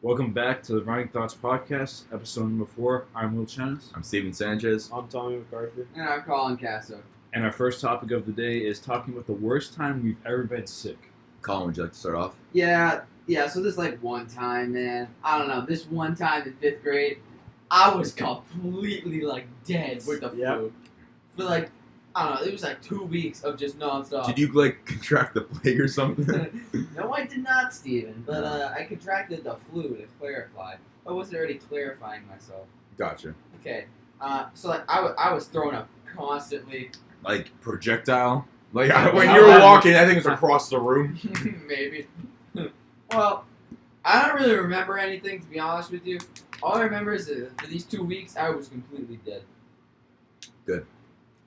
Welcome back to the Running Thoughts Podcast, episode number 4. I'm Will Chenis. I'm Steven Sanchez. I'm Tommy McCarthy. And I'm Colin Casso. And our first topic of the day is talking about the worst time we've ever been sick. Colin, would you like to start off? Yeah, so this one time, man. I don't know, this one time in 5th grade, I was completely dead with the flu. For I don't know, it was 2 weeks of just nonstop. Did you contract the plague or something? No, I did not, Steven. But I contracted the flu, to clarify. I wasn't already clarifying myself. Gotcha. Okay, so I was throwing up constantly. Projectile? When you were walking, I think it was across the room. Maybe. Well, I don't really remember anything, to be honest with you. All I remember is that for these 2 weeks, I was completely dead. Good.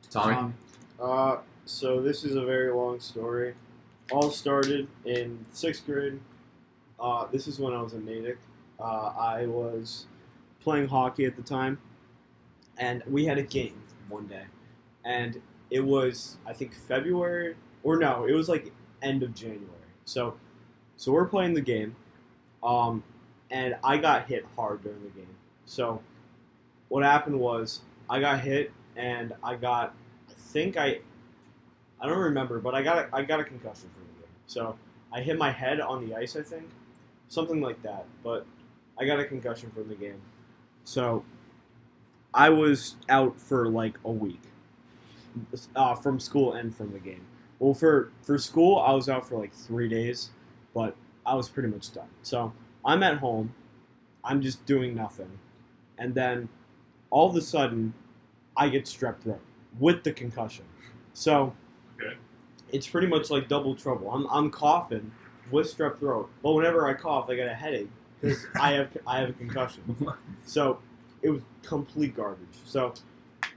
Tommy? So this is a very long story. All started in 6th grade. This is when I was in Natick. I was playing hockey at the time, and we had a game one day. And it was, I think, February, or no, it was end of January. So we're playing the game, and I got hit hard during the game. So what happened was I got hit, and I don't remember, but I got a concussion from the game. So I hit my head on the ice, I think, something like that. But I got a concussion from the game. So I was out for a week. From school and from the game. Well, for school, I was out for 3 days, but I was pretty much done. So I'm at home, I'm just doing nothing, and then all of a sudden, I get strep throat with the concussion. So it's pretty much double trouble. I'm coughing with strep throat, but whenever I cough, I get a headache because I have a concussion. So it was complete garbage. So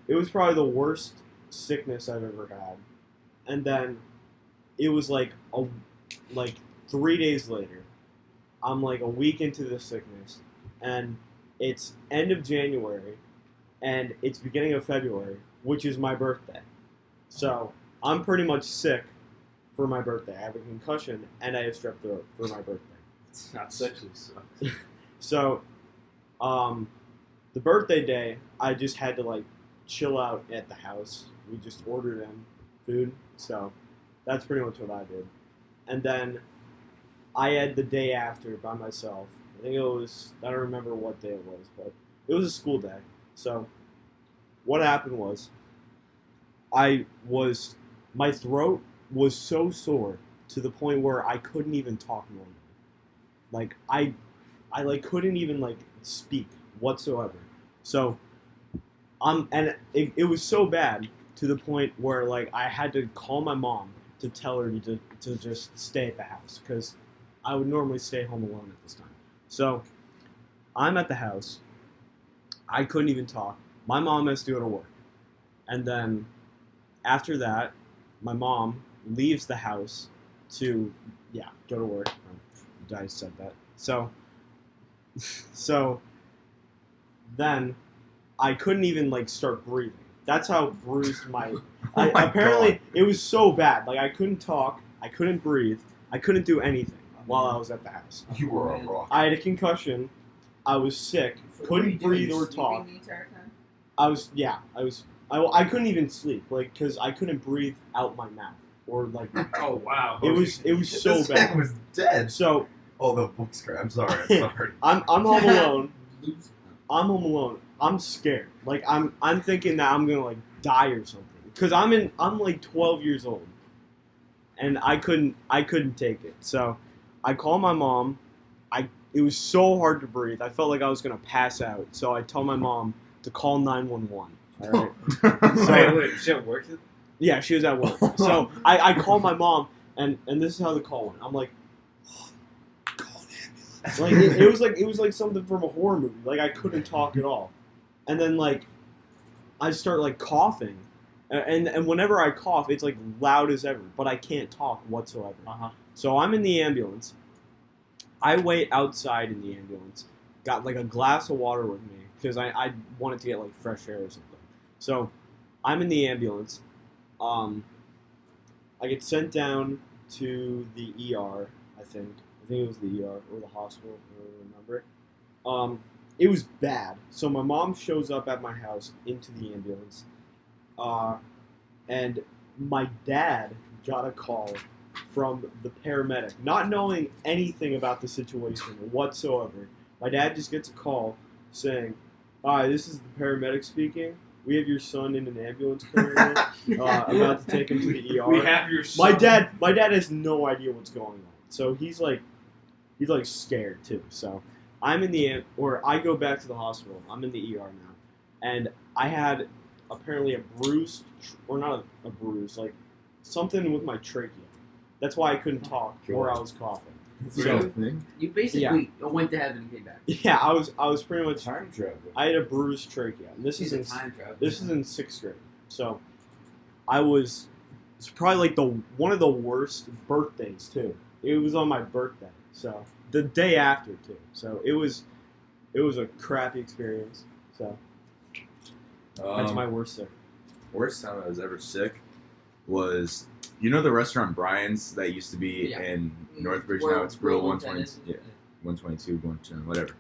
it was probably the worst sickness I've ever had. And then it was 3 days later, I'm a week into the sickness, and it's end of January, and it's beginning of February, which is my birthday. So I'm pretty much sick for my birthday. I have a concussion, and I have strep throat for my birthday. It's not sexually so. So, the birthday day, I just had to chill out at the house. We just ordered in food, so that's pretty much what I did. And then I had the day after by myself. I think it was, I don't remember what day it was, but it was a school day. So what happened was, my throat was so sore to the point where I couldn't even talk normally. I couldn't even speak whatsoever. So it was so bad to the point where I had to call my mom to tell her to just stay at the house because I would normally stay home alone at this time. So I'm at the house. I couldn't even talk. My mom has to go to work. And then after that, my mom leaves the house to go to work. I said that. So then I couldn't even start breathing. That's how bruised my. Apparently, it was so bad. I couldn't talk. I couldn't breathe. I couldn't do anything while I was at the house. You were a rock. I had a concussion. I was sick. Couldn't breathe or talk. The entire time? I couldn't even sleep. Because I couldn't breathe out my mouth or Oh wow! It was so This bad. man was dead. So Oh, the voice crack. I'm sorry. I'm sorry. I'm home alone. I'm home alone. I'm scared. I'm thinking that I'm gonna die or something. Cause I'm 12 years old, and I couldn't take it. So I called my mom. It was so hard to breathe. I felt like I was gonna pass out. So I told my mom to call 911. All right. Wait, she at work? Yeah, she was at work. So I called my mom, and this is how the call went. I'm like, call an ambulance. It was like something from a horror movie. I couldn't talk at all. And then I start coughing, and whenever I cough, it's loud as ever, but I can't talk whatsoever. So I'm in the ambulance. I wait outside in the ambulance. Got a glass of water with me because I wanted to get fresh air or something. So I'm in the ambulance. I get sent down to the ER, I think, I think it was the ER or the hospital. I don't remember. It was bad. So my mom shows up at my house into the ambulance, and my dad got a call from the paramedic, not knowing anything about the situation whatsoever. My dad just gets a call saying, "Hi, this is the paramedic speaking. We have your son in an ambulance currently. About to take him to the ER." We have your son. My dad has no idea what's going on. So he's like scared too. So I go back to the hospital. I'm in the ER now, and I had apparently a bruise, or not a bruise, like something with my trachea. That's why I couldn't talk or I was coughing. So You basically went to heaven and came back. yeah, I was pretty much. Time travel. I had a bruised trachea. And this He's is a in time traveler. this is in 6th grade. So it's probably like one of the worst birthdays too. It was on my birthday, so the day after too. So it was a crappy experience. So that's my worst sick. Worst time I was ever sick was, the restaurant Brian's that used to be Yeah. in Northbridge. Where Now it's Grill Grill 120, 110 is. 122, 110, whatever.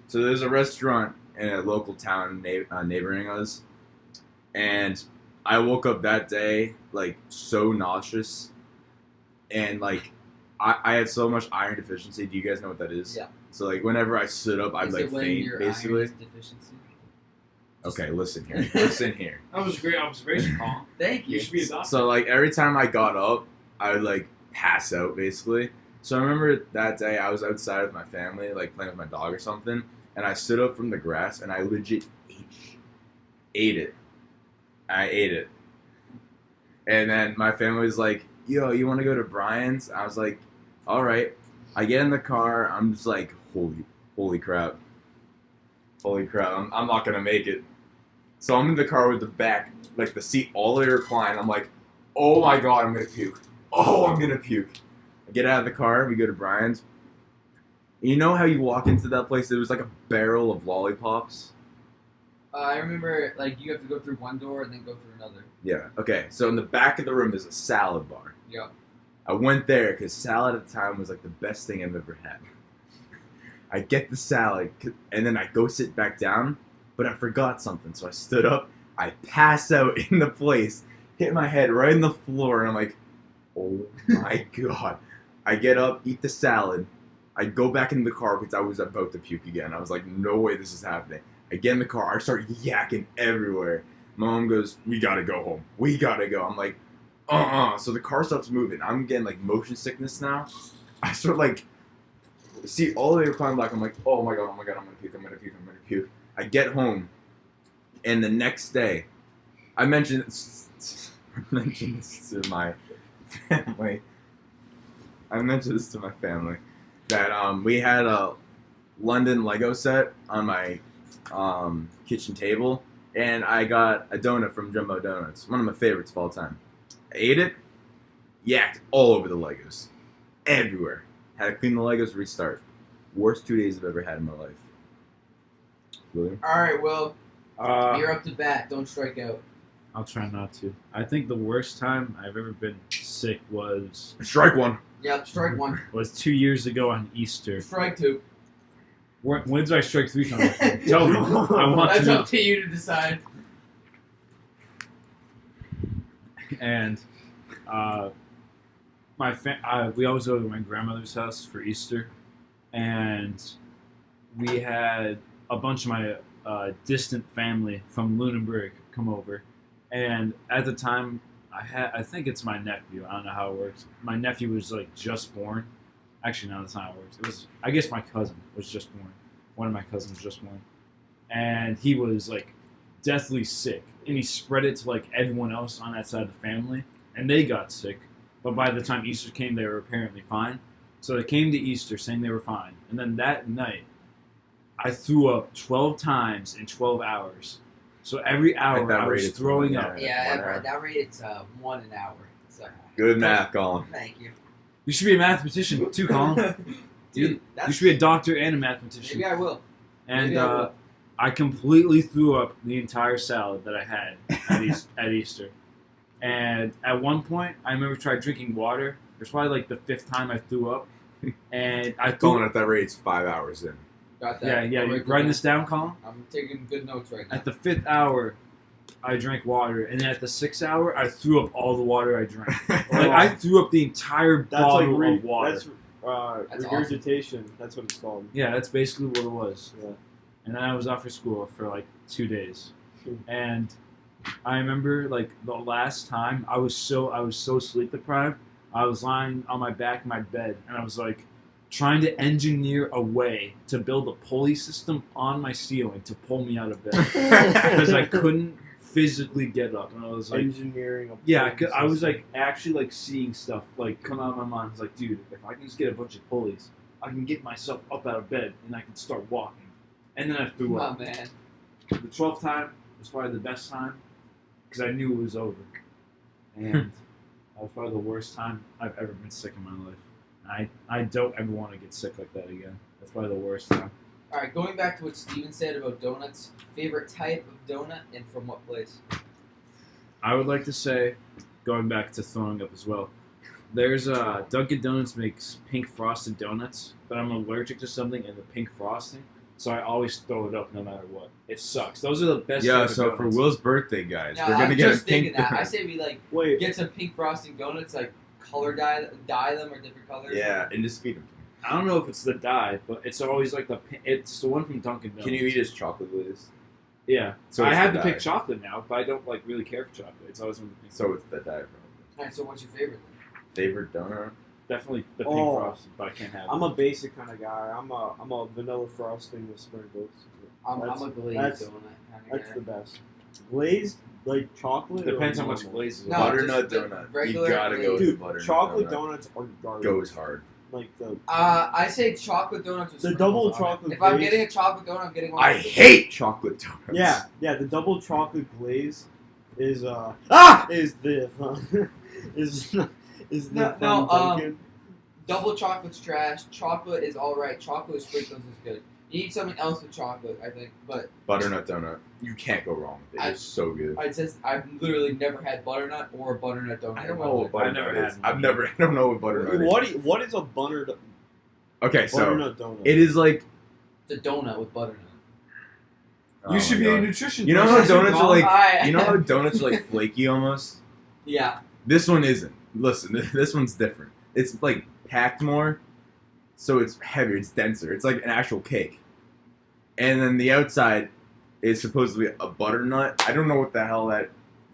So there's a restaurant in a local town neighboring us, and I woke up that day like so nauseous, and like I had so much iron deficiency. Do you guys know what that is? Yeah. So like whenever I stood up, I'd Is like it when faint your basically. iron is deficiency? Okay, listen here. Listen here. That was a great observation, Colin. Thank You you. should be a doctor. So like every time I got up, I would like pass out basically. So I remember that day I was outside with my family, like playing with my dog or something, and I stood up from the grass and I legit ate it. I ate it. And then my family was like, "Yo, you want to go to Brian's?" I was like, "All right." I get in the car. I'm just like, holy crap. I'm not gonna make it. So I'm in the car with the back, like the seat all the way reclined. I'm like, oh my god, I'm gonna puke. Oh, I'm gonna puke. I get out of the car. We go to Brian's. You know how you walk into that place? There was like a barrel of lollipops. I remember, like, you have to go through one door and then go through another. Yeah. Okay. So in the back of the room there's a salad bar. Yeah. I went there because salad at the time was like the best thing I've ever had. I get the salad and then I go sit back down, but I forgot something. So I stood up, I pass out in the place, hit my head right in the floor, and I'm like, oh my god. I get up, eat the salad. I go back in the car because I was about to puke again. I was like, no way this is happening. I get in the car, I start yakking everywhere. My mom goes, we gotta go home. We gotta go. I'm like, So the car starts moving. I'm getting like motion sickness now. I start like, see all the way reclined back. I'm like, oh my god, I'm gonna puke. I get home, and the next day, I mentioned this to my family. That we had a London Lego set on my kitchen table, and I got a donut from Jumbo Donuts, one of my favorites of all time. I ate it, yacked all over the Legos, everywhere. Had to clean the Legos, restart. Worst 2 days I've ever had in my life. William? All right, Will, Uh, you're up to bat. Don't strike out. I'll try not to. I think the worst time I've ever been sick was Strike one. Yep, strike one. 2 years ago on Easter. Strike two. When did I strike 3 times? Tell me. I want That's to know. up to you to decide. And we always go to my grandmother's house for Easter, and we had a bunch of my distant family from Lunenburg come over, and at the time I think it's my nephew. I don't know how it works. My nephew was like just born. Actually, no, that's not how it works. It was, I guess, my cousin was just born. One of my cousins was just born, and he was like deathly sick, and he spread it to like everyone else on that side of the family, and they got sick. But by the time Easter came, they were apparently fine. So they came to Easter saying they were fine, and then that night, I threw up 12 times in 12 hours. So every hour I was throwing up. Yeah, that rate it's 1 an hour. So. Good math, Colin. Thank you. You should be a mathematician too, Colin. Dude, You should be a doctor and a mathematician. Maybe I will. And Maybe I will. I completely threw up the entire salad that I had at Easter. And at one point, I remember tried drinking water. It was probably like the 5th time I threw up. and I threw. Going at that rate, it's 5 hours in. Got Yeah, that. yeah. I'll You write that writing down. this down, Colin? I'm taking good notes right now. At the 5th hour, I drank water, and then at the 6th hour, I threw up all the water I drank. Like I threw up the entire That's like bottle of water. That's That's regurgitation. That's what it's called. Yeah, that's basically what it was. Yeah. And then I was out for school for like 2 days. Hmm. And I remember like the last time I was so sleep deprived. I was lying on my back in my bed, and I was like trying to engineer a way to build a pulley system on my ceiling to pull me out of bed because I couldn't physically get up. And I was like, Engineering. yeah, I was like actually like seeing stuff like come out of my mind. I was like, dude, if I can just get a bunch of pulleys, I can get myself up out of bed and I can start walking. And then I threw Oh up. man. The 12th time was probably the best time because I knew it was over. And that was probably the worst time I've ever been sick in my life. I don't ever want to get sick like that again. That's probably the worst time. All right, going back to what Steven said about donuts. Favorite type of donut and from what place? I would like to say, going back to throwing up as well, there's Dunkin' Donuts makes pink frosted donuts, but I'm allergic to something in the pink frosting, so I always throw it up no matter what. It sucks. Those are the best. Yeah, type of so for donuts. Will's birthday, guys, Now, we're gonna I'm get a just thinking pink that. I donut. say we like Wait. get some pink frosting donuts, like dye them or different colors. Yeah, and just feed him. I don't know if it's the dye, but it's always like it's the one from Dunkin' Donuts. Can you eat his chocolate glazed? Yeah. So I it's have the to pick dye. chocolate now, but I don't like really care for chocolate. It's always one of the things. So it's the dye, probably. All right, so what's your favorite? Favorite donut? Definitely the pink Oh. frosted, but I can't have I'm it. a basic kind of guy. I'm a vanilla frosting with sprinkles. I'm That's- a glazed that's- donut kind of That's guy. the best. Glazed, like chocolate. Depends or how much normal? glaze is No, on it. Butternut just the donut. You regular gotta go with Dude, the butternut chocolate donut. donuts are garbage. Goes hard. Like the I say chocolate donuts with The sprinkles double on it. chocolate If I'm glaze- getting a chocolate donut, I'm getting one. I with- hate chocolate donuts. yeah, the double chocolate glaze is is the is is the No, from no, Dunkin'. Double chocolate's trash. Chocolate is all right. Chocolate with sprinkles is good. You need something else with chocolate, I think. But Butternut donut. You can't go wrong with it. It's so good. I've literally never had butternut or a butternut donut. I in don't my know life. what butternut never is. had one. I don't know what butternut is. What is a Okay, so butternut donut? it is like It's a donut with butternut. oh You should my be a God. nutrition. You know how person. donuts are like I- you know how donuts are like flaky almost? Yeah. This one isn't. Listen, this one's different. It's like packed more, so it's heavier, it's denser. It's like an actual cake. And then the outside is supposedly a butternut. I don't know what the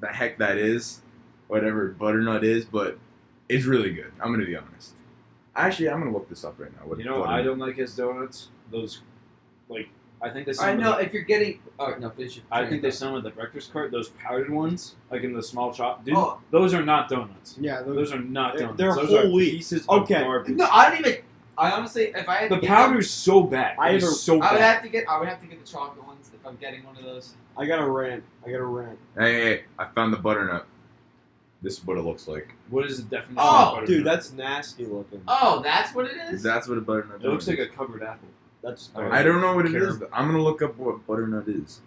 heck that is, whatever butternut is, but it's really good. I'm gonna be honest. Actually, I'm gonna look this up right now. What You know, what I butternut- don't like his donuts. Those, like, I think they. I Some know of the- if you're getting. Oh no, finish it. I think they sell them at the breakfast cart. Those powdered ones, like in the small chop. Dude, Oh. those are not donuts. yeah, Those are not They're- donuts. they're those whole are wheat. pieces of Okay. garbage. No, I don't even. I honestly, if I had The to get powder's so bad. I It is have a- so I would bad. have to get. I would have to get the chocolate ones if I'm getting one of those. I got a rant. Hey, I found the butternut. This is what it looks like. What is the definition Oh, of butternut? Dude, that's nasty looking. Oh, that's what it is. That's what a butternut. It looks donut like a is. covered apple. That's I don't know what it Caramel. is. But I'm gonna look up what butternut is.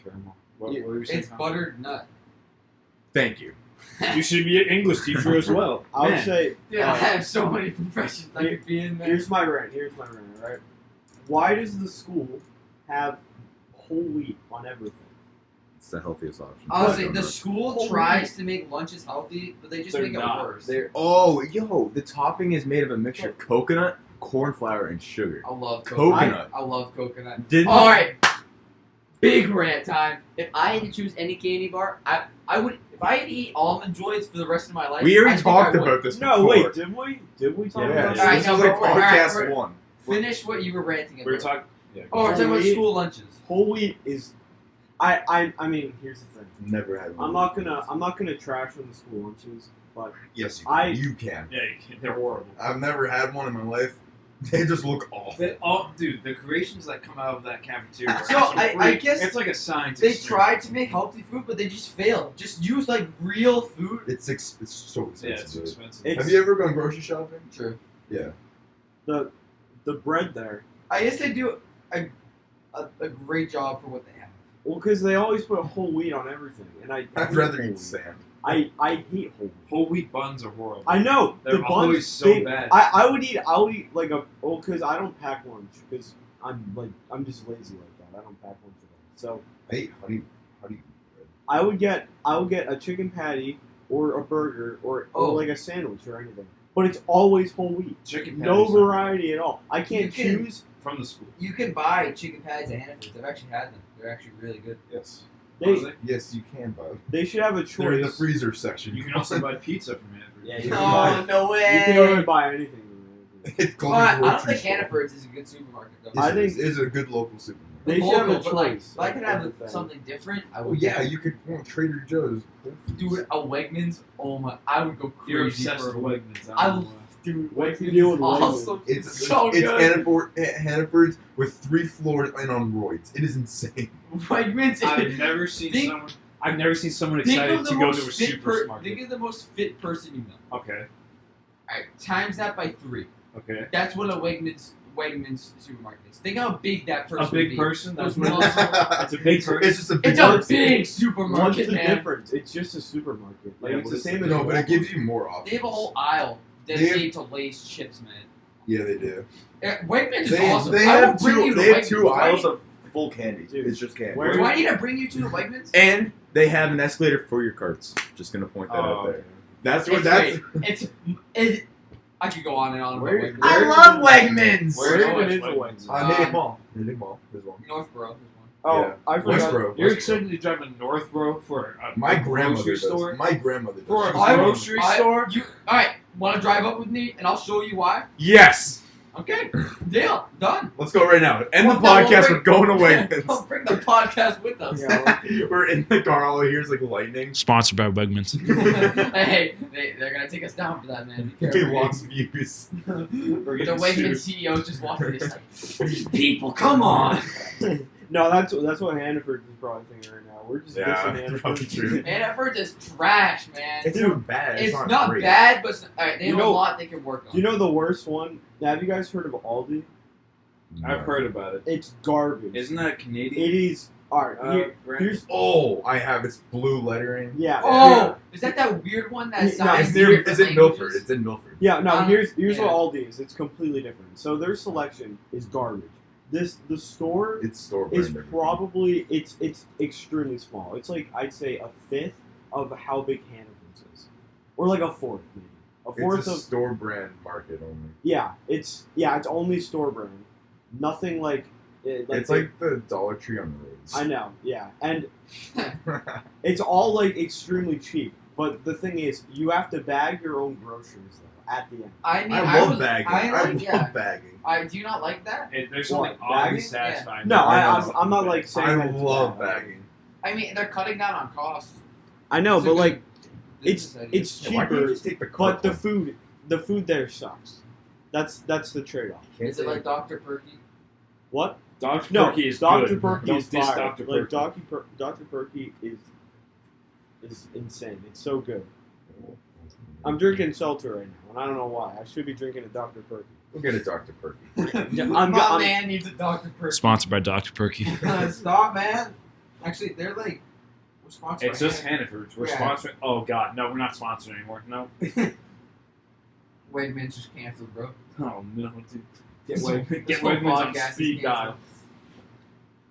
Caramel. What were you saying? It's Tom? buttered nut. Thank you. You should be an English teacher as well. I would Man. say. Dude, I have so many professions I could be in there. Here's my rant. Right? Why does the school have whole wheat on everything? It's the healthiest option. Honestly, the Butternut. school Holy- tries to make lunches healthy, but they just They're make it not. worse. They're Oh, yo, the topping is made of a mixture of coconut, corn flour, and sugar. I love Coconut. I love coconut. Didn't All right, big rant time. If I had to choose any candy bar, I would. If I had to eat almond joys for the rest of my life, We I already think I talked would. about this No, before. wait, did we? Did we talk Yeah, about All this? right, this no, was like all right, podcast all right. one. Finish what you were ranting we were about. talking. Yeah. Oh, we're talking about Wheat. school lunches. Whole wheat is. I mean, here's the thing. Never had one. I'm not gonna trash on the school lunches, but Yes, you can. Yeah, they're horrible. I've never had one in my life. They just look awful. Dude, the creations that come out of that cafeteria. Are So, I guess it's like a science. They experiment. tried to make healthy food, but they just failed. Just use like real food. It's so expensive. Yeah, it's expensive. It's- Have you ever gone grocery shopping? True. Yeah. the bread there. I guess they do a great job for what they have. Well, because they always put whole wheat on everything, and I'd hate rather whole eat wheat. sand. I hate whole wheat. Whole wheat buns are horrible. I know They're the always buns. so bad. I would eat like because I don't pack lunch because I'm just lazy like that. I don't pack lunch at all. So Hey, how do you bread? I would get a chicken patty or a burger or like a sandwich or anything. But it's always whole wheat. Chicken No patties are variety at all. I can't You can- choose. from the school. You can buy chicken patties at Hannaford's. I've actually had them. They're actually really good. Yes. Honestly, Yes, you can buy them. They should have a They're in the choice. freezer section. you can also buy pizza from Hannaford. Yeah, you can No, no You can really way. buy anything. It's called Well, a I don't grocery think store. Hannaford's is a good supermarket though. I Yes, think- it is a good local supermarket. They should have a Local, but like, choice. if I could have Everything. something different, I Oh would. yeah, you could Trader Joe's. Dude, a Wegmans. Oh my, I would go crazy You're obsessed for with a Wegmans. I I don't know love, why. dude. What's the Wegmans deal is with Wegmans? awesome. It's so it's good. Hannaford's with 3 floors and on roids. It is insane. Wegmans. I've never seen Think- someone. I've never seen someone Think excited of the to go most to a fit supermarket. Think of the most fit person you know. Okay. Alright, times that by 3. Okay. That's what a Wegmans supermarket is. Think how big that person A would big be. person. That's Those what. muscles. It's a big person. It's just a big It's a person. big What's supermarket, the man. difference? It's just a supermarket. Like Yeah, it's but the it's- same as No, but it Walmart. gives you more options. They have a whole aisle dedicated to Lay's chips, man. Yeah, they do. Wegmans is They, awesome. they I will have bring you two. to They have Wegmans. 2 Do I aisles need- of full candy. Dude, It's just candy. where- Do I need to bring you to Wegmans? And they have an escalator for your carts. Just gonna point that out there. That's what It's that's. great. It. I could go on and on about Where- Wegmans. where- I love Wegmans. Where Where is even is a Wegmans? Wegmans? Native Mall. Native Mall. There's one. Northborough. There's one. Oh, Yeah. I forgot. Westboro. You're Westboro. excited to drive to Northborough for a My grocery grandmother store? does. My grandmother does. For a She's I- from- grocery store? All right, want to drive up with me, and I'll show you why. Yes. Okay, deal, done. Let's go right now. End the Well, no, we'll podcast. bring- We're going away. Don't bring the podcast with us. Yeah. We're in the car. All I hear is like lightning. Sponsored by Wegmans. Hey, they're gonna take us down for that, man. Be We careful. lost views. We're The getting Wegmans sued. CEO's just walking this like, these people, come on. No, that's what Hannaford is probably thinking right now. We're just Yeah, dissing probably Hannaford. true. Hannaford is trash, man. It's not bad. It's not great. bad, but alright, they You have a know- lot they can work on. Do you know the worst one? Have you guys heard of Aldi? I've heard about it. It's garbage. Isn't that Canadian? It is. Alright, brand? here's. Oh, I have. It's blue lettering. Yeah. Oh, is that weird one that No, sounds It's near. weird It's for in Milford. languages? It's in Milford. Yeah, no, here's yeah. what Aldi is. It's completely different. So their selection is garbage. The store It's store is brand. everything. probably it's extremely small. It's like I'd say a fifth of how big Hannaford's is, or like a fourth maybe. A fourth It's a of store brand market only. it's only store brand. Nothing like It's like the Dollar Tree on the roads. I know, yeah, and it's all like extremely cheap. But the thing is, you have to bag your own groceries though at the end. I mean, I love was- bagging. I I like, love yeah. bagging. Do you not like that? There's What, something oddly bagging? satisfying. No, about I'm not like saying I that it's love bad. bagging. I mean, they're cutting down on costs. I know, It's a but good like business idea. it's Yeah, why can't you cheaper, just take the but the cart food there sucks. That's the trade off. one? Is it like Dr. Perky? What? Dr. No, Perky is Dr. good. Perky Don't is diss fire. Dr. Like Perky. Dr. Perky is insane. It's so good. I'm drinking seltzer right now, and I don't know why. I should be drinking a Dr. Perky. We'll get a Dr. Perky. My man needs a Dr. Perky. Sponsored by Dr. Perky. Stop, man. Actually, they're like, we're sponsored It's by just Hannaford's. We're Yeah. sponsoring. Oh God, no, we're not sponsored anymore. No. Wegmans just canceled, bro. Oh no, dude. Get This Wegmans whole on podcast is speed dial. canceled.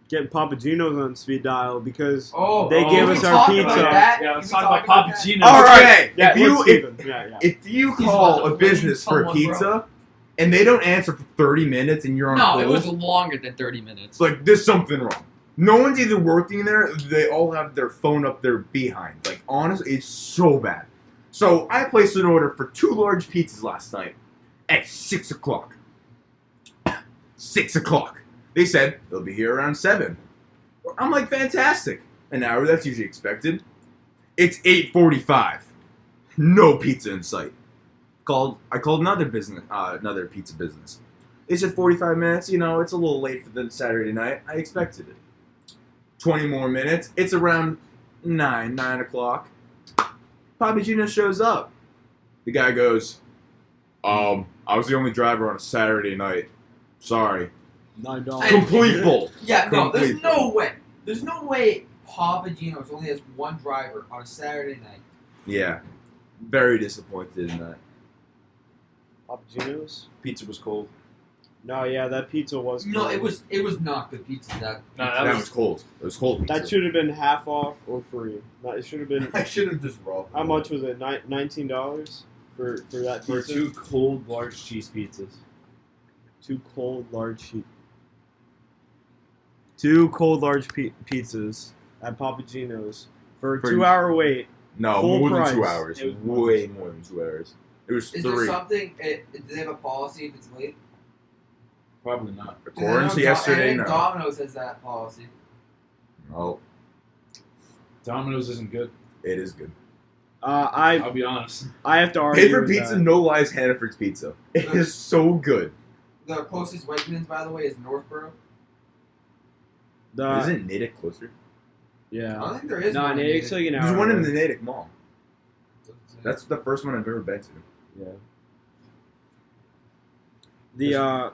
Getting Papagenos on speed dial because Oh, they oh, give we us can our talk pizza. about that. Yeah, Can let's we talk talk about about that? Papagenos. All right. Yeah, if you let's Steven. Yeah. if you He's call about a to business for flame someone, pizza and they don't answer for 30 minutes and you're on No, hold, it was longer than 30 minutes. it's like there's something wrong. No one's either working there. They all have their phone up their behind. Like honestly, it's so bad. So I placed an order for 2 large pizzas last night at 6 o'clock. 6 o'clock. They said they'll be here around 7. I'm like, fantastic. An hour, that's usually expected. It's 8:45. No pizza in sight. I called another pizza business. They said 45 minutes. You know, it's a little late for the Saturday night. I expected it. 20 more minutes. It's around 9 o'clock. Papagenos shows up. The guy goes, I was the only driver on a Saturday night. Sorry. $9. Complete bull. Yeah, no, there's Complete. no way. There's no way Papagenos only has one driver on a Saturday night. Yeah, very disappointed in that. Papa Gino's? Pizza was cold. No, yeah, that pizza was cold. No, it was not good pizza. That That was cold. It was cold pizza. That should have been half off or free. It should have been. I should have just raw. How much was it? $19 for that For pizza? 2 cold, large cheese pizzas. 2 cold large pizzas at Papa Gino's for a For- 2-hour wait. No, Full more price. than 2 hours. It was Way more than 2 hours. It was is there 3. something? Do they have a policy if it's late? Probably not. According to I yesterday, think no. Domino's has that policy. No, Domino's isn't good. it is good. I'll be honest. I have to argue Favorite with pizza, that. no lies, Hannaford's Pizza. It is so good. The closest Wegmans, by the way, is Northborough. Isn't Natick closer? I Yeah. don't think there is. No, one in Natick's Natick. like an hour. There's one in away. the Natick Mall. That's the first one I've ever been to. Yeah. The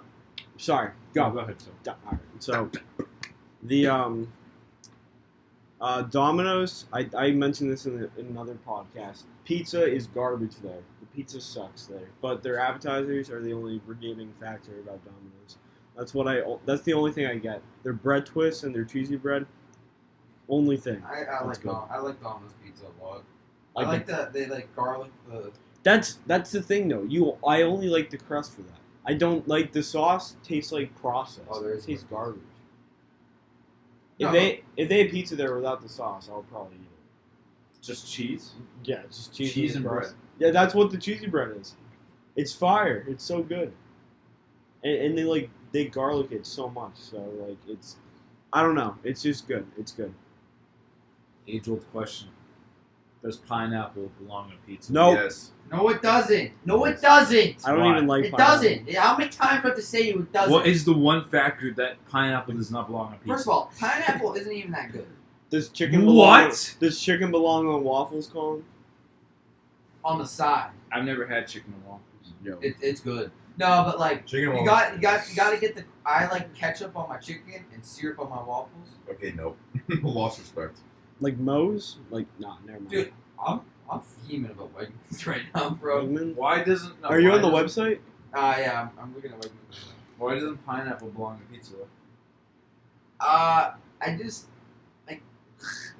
sorry, Go go. ahead. So. Alright, so the Domino's. I mentioned this in another podcast. Pizza is garbage there. The pizza sucks there. But their appetizers are the only redeeming factor about Domino's. That's the only thing I get. Their bread twists and their cheesy bread. Only thing. I That's like good. I like Domino's pizza a lot. I Like like that they like garlic the. That's the thing though. I only like the crust for that. I don't like the sauce. Tastes like processed. Oh, there is It tastes one. garbage. No, If they had pizza there without the sauce, I would probably eat it. Just cheese? Yeah, just cheese, Cheese and crust. bread. Yeah, that's what the cheesy bread is. It's fire. It's so good. And they garlic it so much. So like it's, I don't know. It's just good. It's good. Age-old question. Does pineapple belong on pizza? No. Yes. No, it doesn't. No, it doesn't. I don't Why? even like It pineapple. doesn't. How many times do I have to say you it doesn't? What is the one factor that pineapple does not belong on pizza? First of all, pineapple isn't even that good. Does chicken What? Does chicken belong on waffles, Colin? On the side, I've never had chicken and waffles. Yo. it's good. No, but like Chicken you waffles. got to get the. I like ketchup on my chicken and syrup on my waffles. Okay, no. Lost respect. Like Moe's? Like, nah, never mind. Dude, I'm fuming about Wegmans right now, bro. Wegman? Why doesn't? No, Are you why on the doesn't- website? Yeah, I'm looking at Wegmans. Why doesn't pineapple belong to pizza? Though? I just like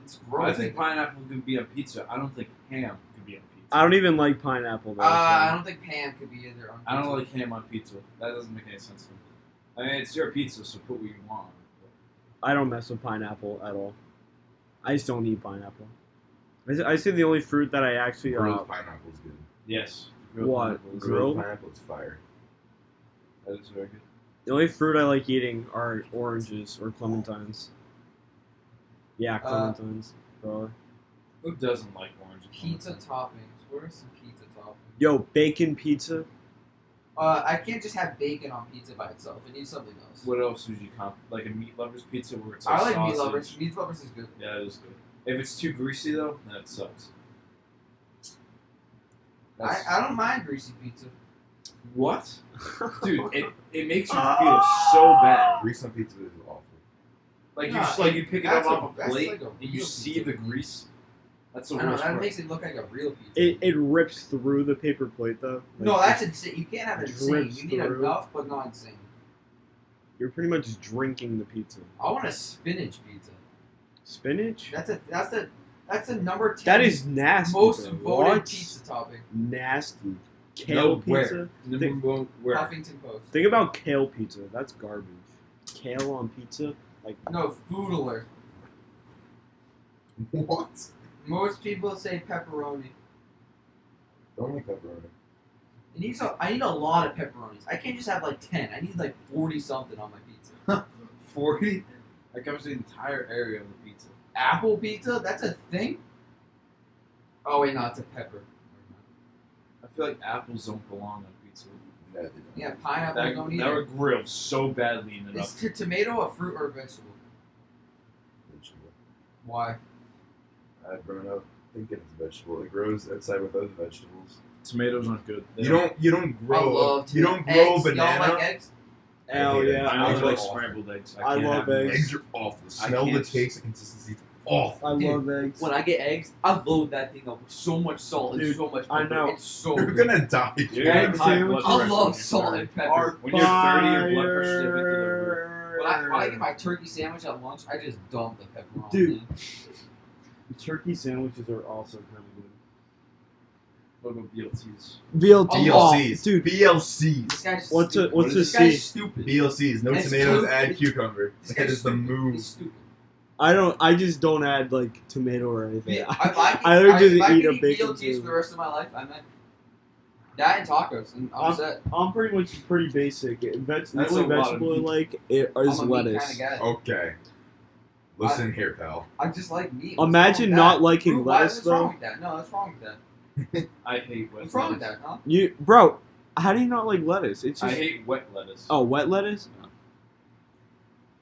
it's gross. I think pineapple could be on pizza. I don't think ham could be on pizza. I don't even like pineapple though. I so- don't think Pam could be in there. On I don't pizza. like ham on pizza. That doesn't make any sense to me. I mean, it's your pizza, so put what you want. I don't mess with pineapple at all. I just don't eat pineapple. I say the only fruit that I actually Grilled pineapple is good. Yes. What? pineapple is- Grilled? pineapple is fire. That is very good. the only fruit I like eating are oranges or clementines. Yeah, clementines, bro. Who doesn't like orange? and Pizza clementine? toppings. What are some pizza toppings? Yo, bacon pizza. I can't just have bacon on pizza by itself. It needs something else. What else would you comp? Like a meat lover's pizza where it's I like like meat sausage? lovers. Meat lovers is good. Yeah, it is good. If it's too greasy though, then it sucks. I don't mind greasy pizza. What? Dude, it makes you feel so bad. Grease on pizza is awful. Like Nah, you pick it up that's off a- a that's plate like a and you real see pizza. the grease. That's the I know worst that part. makes it look like a real pizza. It rips through the paper plate though. No, Like, that's insane. You can't have it insane. drips You need through. enough, but not insane. you're pretty much drinking the pizza. I want a spinach pizza. Spinach? That's a number 10 That is nasty. most bro. voted What? pizza topping. Nasty. Kale No, pizza? Where? Huffington Post. Think about kale pizza. That's garbage. Kale on pizza? Like, No, Food Alert. What? Most people say pepperoni. Don't like pepperoni. I need a lot of pepperonis. I can't just have like 10. I need like 40 something on my pizza. 40? That covers the entire area of the pizza. Apple pizza? That's a thing? Oh wait, no, it's a pepper. I feel like apples don't belong on pizza. Yeah, they don't. Yeah, pineapple That, don't that either. would grill so badly in it up. Is tomato a fruit or a vegetable? Vegetable. Why? I've grown up thinking it's a vegetable. It grows outside with other vegetables. Tomatoes aren't good. They You don't grow. I love you don't eggs. grow banana. Y'all like eggs? hell hate it. yeah. I Eggs only are like awful. scrambled eggs. I can't love have them. eggs. Eggs are awful. The I smell, the can't- taste, the consistency. awful. I Dude, love eggs. When I get eggs, I load that thing up with so much salt and Dude, so much I pepper. know. It's so You're good. gonna die. You're dude. gonna Egg have high sandwich. blood I pressure love when you're salt 30. and pepper. When you're 30, your blood pressure's gonna be through the roof. When I get my turkey sandwich at lunch, I just dump the pepper on Dude. it. Turkey sandwiches are also kind of good. What about BLTs? BLT. BLCs. Dude. This BLCs. guy's What's stupid. what's What the is This guy's C? stupid. BLCs. No It's tomatoes, stupid. add cucumber. This That guy's is the stupid. move. He's stupid. I just don't add like tomato or anything. If I I would just if I eat could a bacon BLTs for the sandwich. rest of my life, I meant that and tacos, and I'm set. I'm pretty much pretty basic. The That's only a lot of vegetable I meat. like is I'm a meat lettuce. kind of guy. Okay. Listen here, pal. I just like meat. Imagine not liking lettuce, What's wrong though. with that? No, what's wrong with that? I hate wet What's wrong with lettuce. that, huh? Bro, how do you not like lettuce? It's I just hate wet lettuce. oh, wet lettuce. No.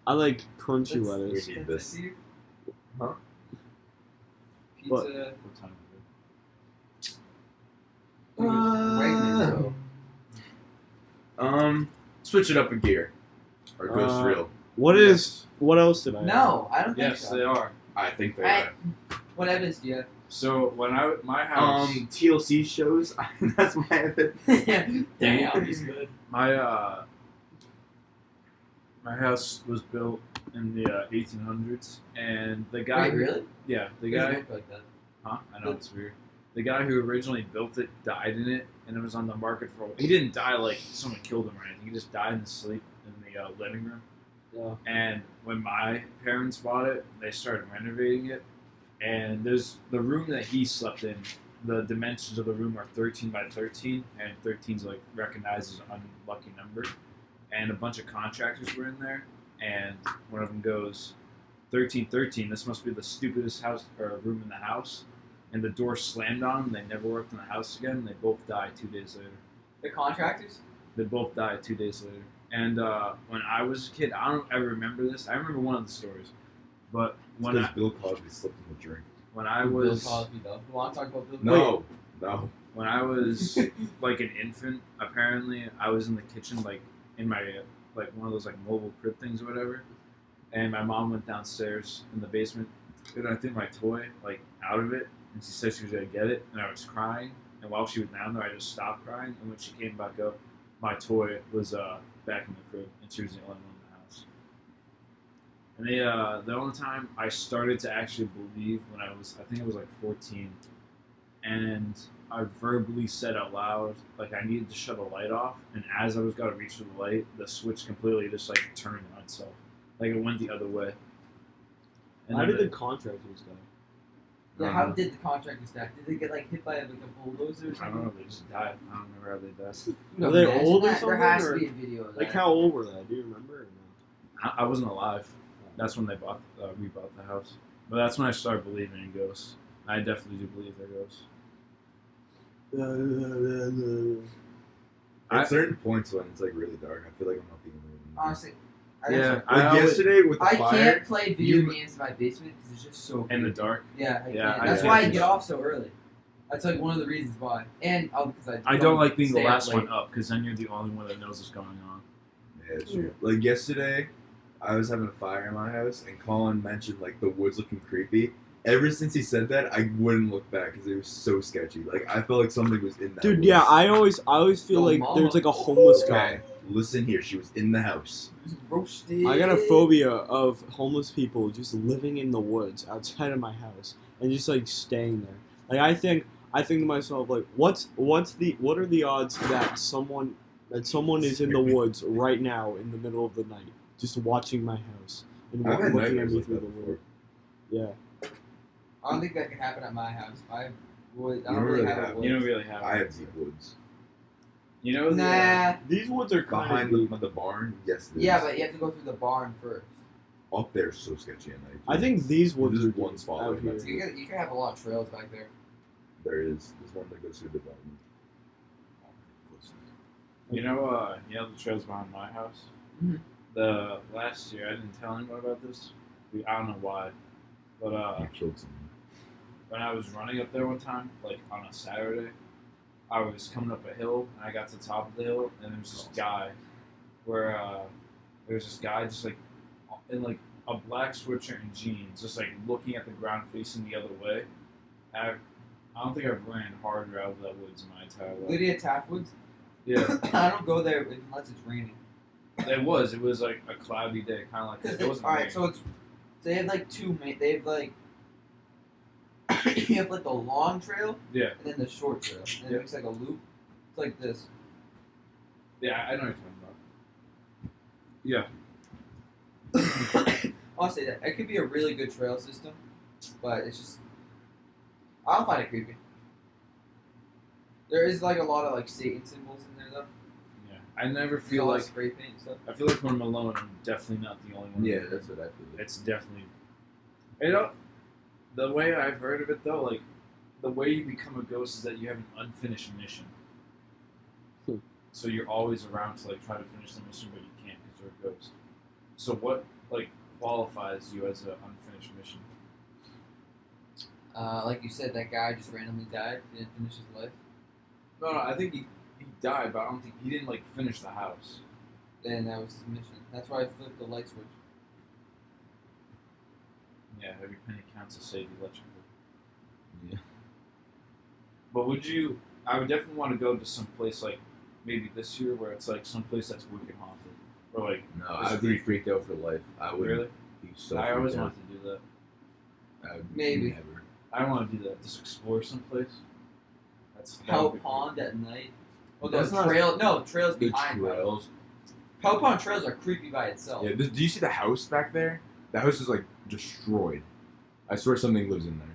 I like crunchy That's- lettuce. We need that's this. you. Huh? Pizza. What? What time is it? Wegmans, though. Switch it up a gear. Or Ghost Real. What is? What else did I? No, I don't think Yes, so. they are. I think they Hey. are. What evidence do you have? So when my house, TLC shows. That's my opinion. Damn, he's good. my house was built in the 1800s, and the guy, Wait, really? yeah, the Doesn't guy, look like that. huh? I know it's weird. The guy who originally built it died in it, and it was on the market for. He didn't die like someone killed him or anything. He just died in his sleep in the living room. Yeah. And when my parents bought it, they started renovating it. And there's the room that he slept in. The dimensions of the room are 13 by 13, and 13 is like recognized as an unlucky number. And a bunch of contractors were in there, and one of them goes, 1313. This must be the stupidest house or room in the house. And the door slammed on them. They never worked in the house again. And they both died 2 days later. The contractors? They both died 2 days later. And when I was a kid, I don't ever remember this. I remember one of the stories, but when Because Bill Cosby slipped in the drink. when I Bill was Cosby, though. You want to talk about Bill Cosby? No. No. when I was like an infant, apparently I was in the kitchen like in my like one of those like mobile crib things or whatever, and my mom went downstairs in the basement and I threw my toy like out of it, and she said she was gonna get it, and I was crying, and while she was down there I just stopped crying, and when she came back up, my toy was back in the crib, and she was the only one in the house. And the only time I started to actually believe when I think I was like 14, and I verbally said out loud, like I needed to shut a light off, and as I was going to reach for the light, the switch completely just like turned on itself. Like it went the other way. And How then did the contractors go? Yeah, how did the contractors die? Did they get like hit by like a bulldozer or I don't something? know, they just died. I don't remember how they died. Dude, Were they imagine old or that. There has something, to be a video of that. Like how old were they? Do you remember? Or no? I wasn't alive. That's when we bought the house. But that's when I started believing in ghosts. I definitely do believe they're ghosts. At certain points when it's like really dark, I feel like I'm not the only one. Honestly, Yeah, Like I always, yesterday with the I fire. can't play video you- games in my basement because it's just so in the creepy. dark. Yeah, Yeah, can't. I That's can't why I do get that. off so early. That's like one of the reasons why. And because I don't like being the stay up last late. one up, because then you're the only one that knows what's going on. Yeah, it's true. Like yesterday, I was having a fire in my house, and Colin mentioned like the woods looking creepy. Ever since he said that, I wouldn't look back because it was so sketchy. Like I felt like something was in that. Dude, woods. yeah, I always feel Yo, like mama. there's like a homeless guy. Okay, listen here. She was in the house. Roasted. I got a phobia of homeless people just living in the woods outside of my house and just like staying there. Like I think to myself like what are the odds that someone is in the woods right now in the middle of the night just watching my house and I've had looking at nightmares me like through that the before. wood. Yeah. I don't think that can happen at my house. I don't You really really have have- a wood. You don't really have. I have deep woods You know the, Nah. These woods are kind behind of the barn. Yes, it Yeah, is. but you have to go through the barn first. Up there is so sketchy at night. I think these woods There's are one deep spot out like here. that's You can have a lot of trails back there. there is. There's one that goes through the barn. You know the trails behind my house. Mhm. The last year, I didn't tell anyone about this. I don't know why, but You killed someone. when I was running up there one time, like on a Saturday, I was coming up a hill, and I got to the top of the hill, and there was this guy, where there was this guy just like in like a black sweatshirt and jeans, just like looking at the ground facing the other way. I don't think I've ran harder out of that woods in my entire life. Lydia Taft Woods? Yeah, I don't go there unless it's raining. it was. It was like a cloudy day, kind of like this. It wasn't Alright, raining. so they have like they have like you have like the long trail, Yeah. and then the short trail, and Yeah. it makes like a loop. It's like this. Yeah, I know what you're talking about. Yeah. I'll say that it could be a really good trail system, but it's just I don't find it creepy. There is like a lot of like Satan symbols in there though. Yeah. I never There's a feel lot like of spray paint and stuff. I feel like when I'm alone, I'm definitely not the only one. Yeah, that's what I feel. It's definitely. You know, the way I've heard of it though, like the way you become a ghost is that you have an unfinished mission. So you're always around to like try to finish the mission, but you can't because you're a ghost. So what like qualifies you as an unfinished mission? Like you said, that guy just randomly died. He didn't finish his life. No, I think he died, but I don't think he didn't like finish the house. Then that was his mission. That's why I flipped the light switch. Yeah, every penny counts to save the electric bill. Yeah. But would you? I would definitely want to go to some place like maybe this year where it's like some place that's wicked haunted, or like No, I'd be freaked out for life. I would really. be so I always freaked out. wanted to do that. I would Maybe. never. I want to do that. Just explore someplace. That Pell would be Pond at night. Oh, That's the not- trail. No, trails The behind. trails. Pell Pond trails are creepy by itself. Yeah, do you see the house back there? The house is like destroyed. I swear something lives in there.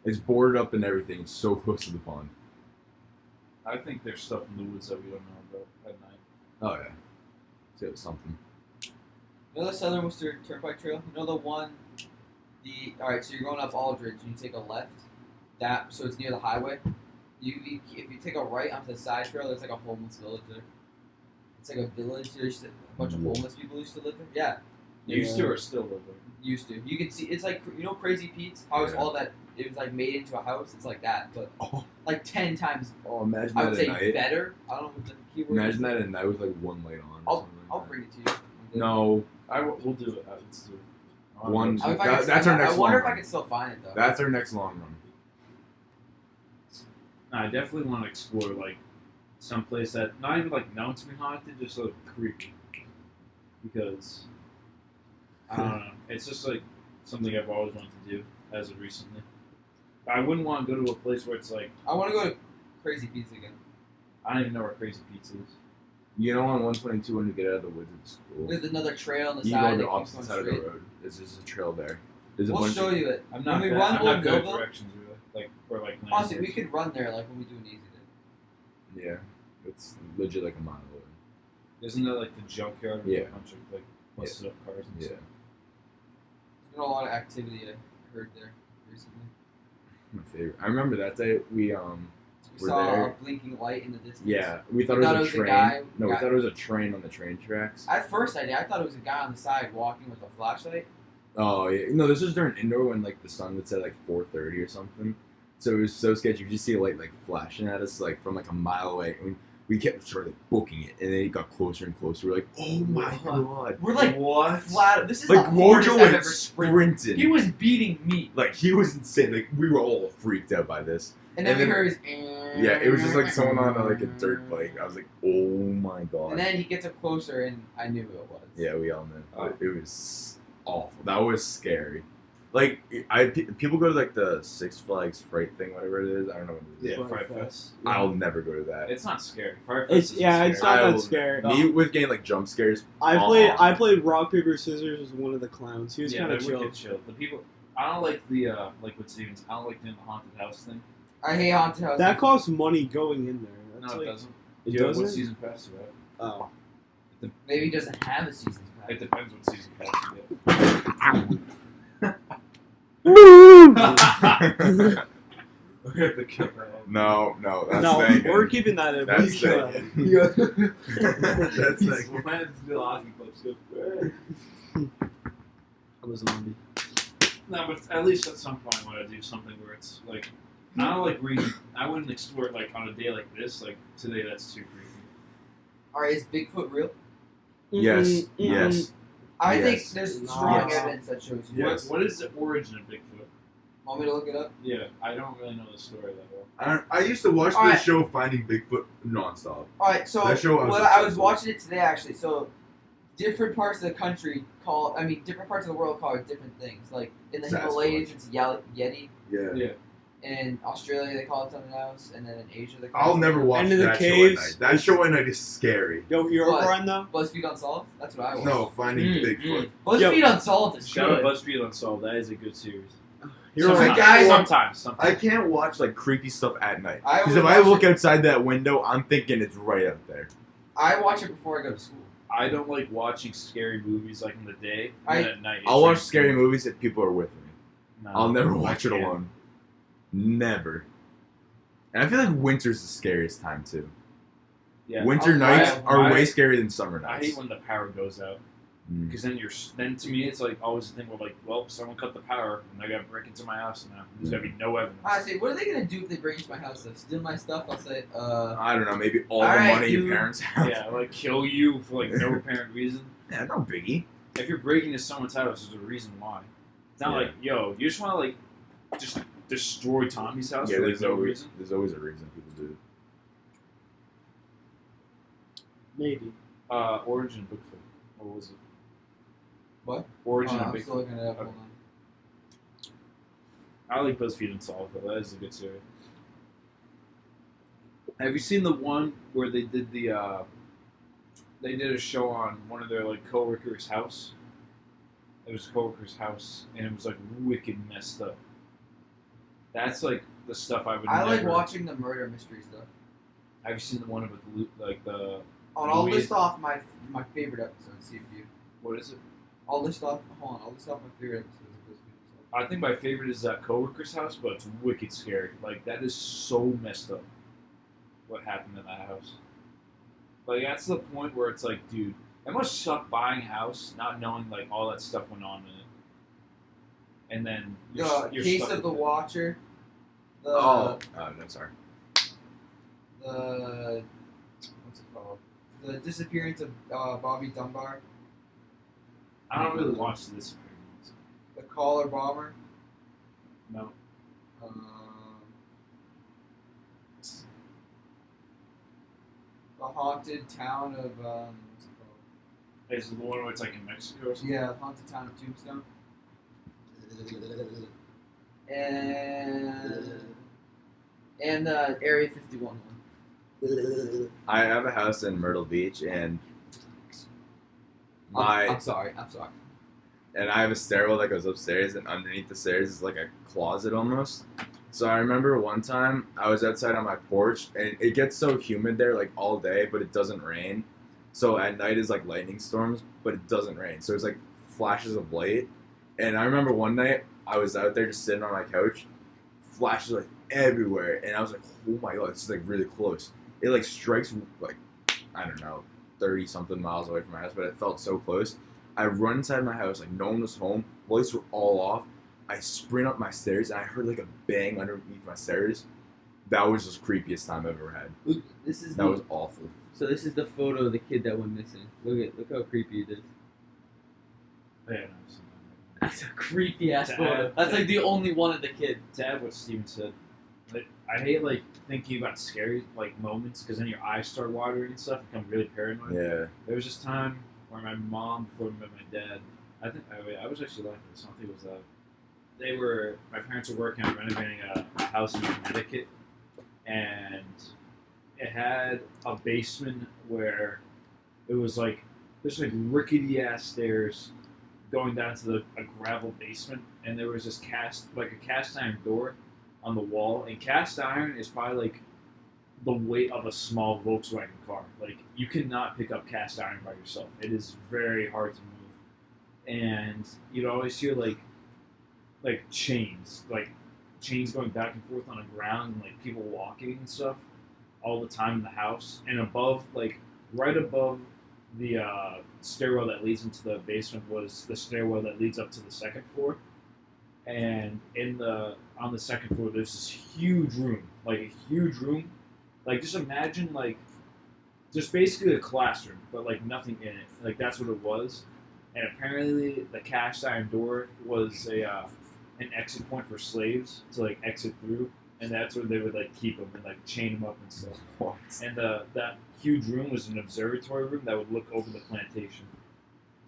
It's boarded up and everything. It's so close to the pond. I think there's stuff in the woods that we don't know about at night. Oh yeah. So it was something. You know the Southern Worcester Turnpike Trail? You know the one, alright, so you're going up Aldridge and you take a left, so it's near the highway. If you take a right onto the side trail, there's like a homeless village there. It's like a village, there's a bunch of homeless people used to live there. Yeah, Used to or still live there. used to. You can see, it's like, you know Crazy Pete's? How it's Yeah. all that, it was like made into a house, it's like that, but Oh, like 10 times, imagine I that would at say night. better. I don't know what the keyword is. Imagine that at night with like one light on. Or something I'll like bring it to you. that. No, We'll do it. Let's do it. One- If I That- could that's still- our next I wonder long if I run. can still find it though. that's our next long run. I definitely want to explore like some place that not even like known to be haunted, just like creepy. Because I don't know, it's just like something I've always wanted to do as of recently. I wouldn't want to go to a place where it's like I want to go to Crazy Pete's again. I don't even know where Crazy Pizza is. You know, on 122 when you get out of the woods at school, There's another trail on the you go side on that the keeps opposite going side of the straight. road. There's a trail there. There's a We'll bunch show of, you it. I'm not When we bad. run I'm not Old good at Millville, directions really. Like or like honestly, we landmarks. could run there like when we do an easy day. Yeah, it's legit like a mile away. Isn't that like the junkyard with Yeah. a bunch of like busted up cars and Yeah. stuff? There's been a lot of activity I heard there recently. My favorite. I remember that day we We We're saw there. a blinking light in the distance. yeah, we thought We it thought was a it was a train. guy- No, we guy- thought it was a train on the train tracks. At first I did. I thought it was a guy on the side walking with a flashlight. Oh yeah, no, this was during indoor when like the sun would set like 4:30 or something. So it was so sketchy. You just see a light like flashing at us like from like a mile away. And we kept sort of like booking it, and then it got closer and closer. We're like, oh my god! We're like what? flat. This is Like the hardest Wojo I've went ever sprinted. sprinting. He was beating me, Like he was insane. Like we were all freaked out by this. and then And we then- heard his. Yeah, it was just like someone on like a dirt bike. I was like, oh my god. And then he gets up closer, and I knew who it was. Yeah, we all knew. Oh. It was awful. That was scary. Like, people go to like the Six Flags Fright thing, whatever it is. I don't know what it is. Yeah, Fright Fright Fest. I'll never go to that. It's not scary. Fright Fest It's isn't yeah, it's scary. not I that will- scary. Me with getting like jump scares. I played rock paper scissors as one of the clowns. He was Yeah, kind of they're chill. wicked chill. The people, I don't like the like with Stevens. I don't like doing the haunted house thing. I hate haunted houses. That costs money going in there. That's No, like, it doesn't. It You have doesn't. what season pass you have? Oh, Maybe he doesn't have a season pass. It depends what season pass you get. Look at the camera. no, that's no, staying we're in. keeping that in. That's Keep that staying in. in. That's like. Well, man, it's still hockey club stuff. I was a zombie. No, but at least at some point I want to do something where it's like I don't like reading. I wouldn't explore it like on a day like this. Like today, that's too creepy. Alright, is Bigfoot real? Yes, Mm-mm, yes. I Yes. think there's strong Yes. evidence that shows you. Yes. What is the origin of Bigfoot? Want me to look it up? Yeah, I don't really know the story that well. I used to watch Alright. the show Finding Bigfoot nonstop. All right, so That show I was what obsessed I was with. watching it today actually. So different parts of the country different parts of the world call it different things. Like in the Sasquatch. Himalayas, it's Yeti. Yeah. Yeah. In Australia, they call it something else, and then in Asia, they call I'll it never something watch End of the that show at Caves. night. That show at night is scary. Yo, Hero What? Run though. else. BuzzFeed Unsolved. That's what I watch. No, Finding Mm, Bigfoot. BuzzFeed Unsolved is Shout out good. BuzzFeed Unsolved. That is a good series. Hero Some Run. guy- sometimes. I can't watch like creepy stuff at night. I Because would if I watch look it- outside that window, I'm thinking it's right out there. I watch it before I go to school. I don't like watching scary movies like in the day. I- And then at night. I'll watch scary movies if people are with me. No, I'll never I watch it can't. alone. Never. And I feel like winter's the scariest time too. Yeah. Winter Oh, nights I- are I- way scarier than summer I nights. hate when the power goes out Mm. because then to me it's like always the thing where like, well, someone cut the power and they got to break into my house now. There's gotta be no evidence. Honestly, what are they gonna do if they break into my house? Like, steal my stuff? I'll say, I don't know, maybe all the Alright, money your dude. parents have. Yeah, like kill you for like no apparent reason. Yeah, no biggie. If you're breaking into someone's house, there's a reason why. It's not Yeah. like, yo, you just want to like just destroy Tommy's house Yeah, for like there's no always, reason. there's always a reason people do it. Maybe. Origin of Bigfoot. What was it? What? Origin I'm of still Bigfoot. looking it up. Hold on. I like BuzzFeed Unsolved, though. That is a good series. Have you seen the one where they did they did a show on one of their like coworkers' house? It was a coworker's house, and it was like wicked messed up. That's like the stuff I would. I like never- watching the murder mystery stuff. Have you seen the one about the like the I'll Louis- list off my favorite episodes. See if you. what is it? I'll list off. Hold on. I'll list off my favorite episodes of BuzzFeed Unsolved. I think my favorite is that coworker's house, but it's wicked scary. Like that is so messed up. What happened in that house? Like that's the point where it's like, dude, it must suck buying a house, not knowing like all that stuff went on in it, and then you're Case stuck of the with it. Watcher. The No, sorry. the what's it called? The disappearance of Bobby Dunbar. I don't really watch the disappearance. The Caller Bomber. No, The haunted town of what's it called? is it the one where it's like in Mexico or something? Yeah, haunted town of Tombstone. And the Area 51 one. I have a house in Myrtle Beach, and I'm sorry. and I have a stairwell that goes upstairs, and underneath the stairs is like a closet almost. So I remember one time I was outside on my porch, and it gets so humid there like all day, but it doesn't rain. So at night is like lightning storms, but it doesn't rain. So it's like flashes of light. And I remember one night I was out there just sitting on my couch, flashes like everywhere, and I was like, oh my god, it's like really close. It like strikes like, I don't know, 30 something miles away from my house, but it felt so close. I run inside my house, like no one was home, lights were all off. I sprint up my stairs, and I heard like a bang underneath my stairs. That was the creepiest time I've ever had. Look, this is That was awful. so. This is the photo of the kid that went missing. Look how creepy it is. Yeah, no, something like That's a creepy ass To photo. add- That's like the only one of the kid. that. To add what Steven said, like, I hate like thinking about scary like moments because then your eyes start watering and stuff, become really paranoid. Yeah. There was this time where my mom, before I met my dad, I was actually like this. I don't think it was that. My parents were working on renovating a house in Connecticut, and it had a basement where it was like there's like rickety ass stairs going down to a gravel basement, and there was this cast iron door on the wall, and cast iron is probably like the weight of a small Volkswagen car. Like you cannot pick up cast iron by yourself. It is very hard to move, and you'd always hear like chains going back and forth on the ground, and like people walking and stuff all the time in the house. And above, like right above the stairwell that leads into the basement was the stairwell that leads up to the second floor. And on the second floor, there's this huge room, like just imagine like just basically a classroom, but like nothing in it. Like that's what it was. and apparently the cast iron door was an exit point for slaves to like exit through, and that's where they would like keep them and like chain them up and stuff. What? And that huge room was an observatory room that would look over the plantation.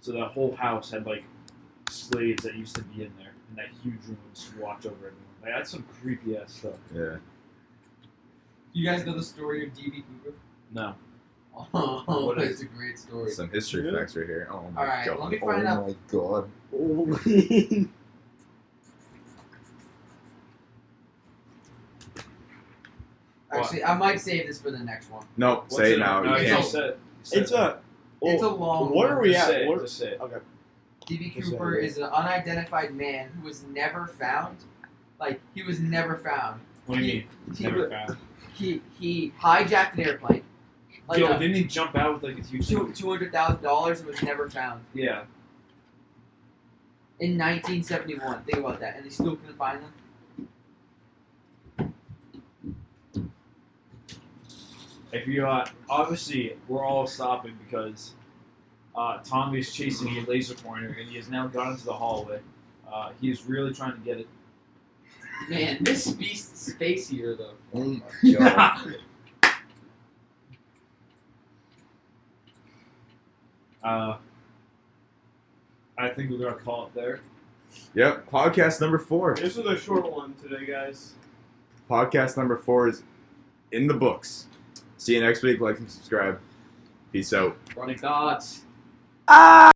So that whole house had like slaves that used to be in there, and that huge room would just watch over everyone. Like that's some creepy ass stuff. Yeah. You guys know the story of D.B. Cooper? No. Oh, What is it's a great story. Some history Yeah. facts right here. Oh my Alright, god. let me find out. Oh my god. Actually, I might save this for the next one. Nope. What's Say it? it now. No, You you can't. just said it. You said It's it. a. It's a long What one. are we Just at? say it. What- Just say it. Okay. D.B. Just Cooper say it. is an unidentified man who was never found. Like, he was never found. What do you mean? He, Never wa- found. he hijacked an airplane. Like, Yo, didn't he jump out with like a huge? $200,000 and was never found. Yeah. In 1971. Think about that. And they still couldn't find them. If you obviously we're all stopping because Tommy's chasing a laser pointer and he has now gone into the hallway. He is really trying to get it. Man, this space here, though. Oh my god. I think we're gonna call it there. Yep. Podcast number 4. This was a short one today, guys. Podcast number 4 is in the books. See you next week. Like and subscribe. Peace out. Running thoughts. Ah!